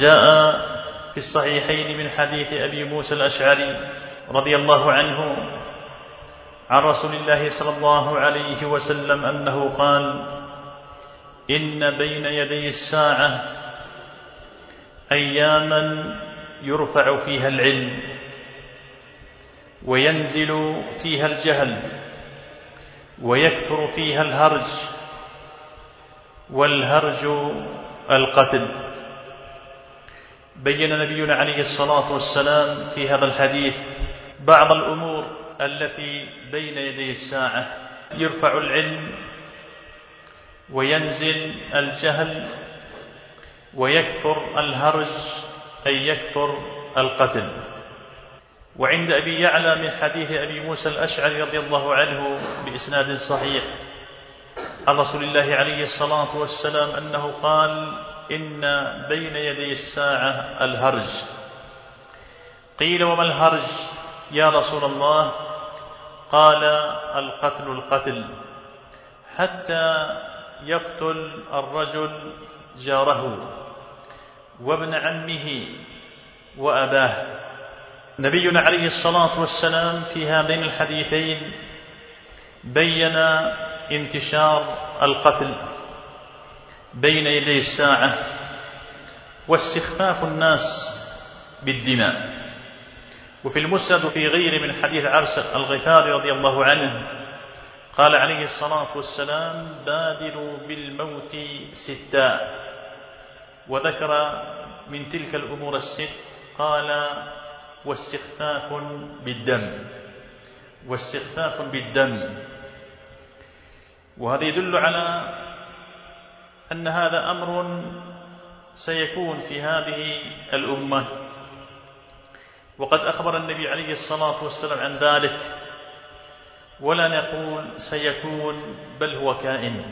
جاء في الصحيحين من حديث أبي موسى الأشعري رضي الله عنه عن رسول الله صلى الله عليه وسلم أنه قال: إن بين يدي الساعة أياما يرفع فيها العلم وينزل فيها الجهل ويكثر فيها الهرج، والهرج القتل. بين نبينا عليه الصلاة والسلام في هذا الحديث بعض الأمور التي بين يدي الساعة: يرفع العلم وينزل الجهل ويكثر الهرج، أي يكثر القتل. وعند أبي يعلى من حديث أبي موسى الأشعري رضي الله عنه بإسناد صحيح عن رسول الله عليه الصلاة والسلام أنه قال: إن بين يدي الساعة الهرج. قيل: وما الهرج يا رسول الله؟ قال: القتل حتى يقتل الرجل جاره وابن عمه وأباه. نبينا عليه الصلاة والسلام في هذين الحديثين بين انتشار القتل بين يدي الساعة واستخفاف الناس بالدماء. وفي المسند في غير من حديث عرس الغفاري رضي الله عنه قال عليه الصلاة والسلام: بادروا بالموت ستا. وذكر من تلك الأمور الست قال: واستخفاف بالدم. وهذا يدل على أن هذا أمر سيكون في هذه الأمة، وقد أخبر النبي عليه الصلاة والسلام عن ذلك، ولا نقول سيكون بل هو كائن.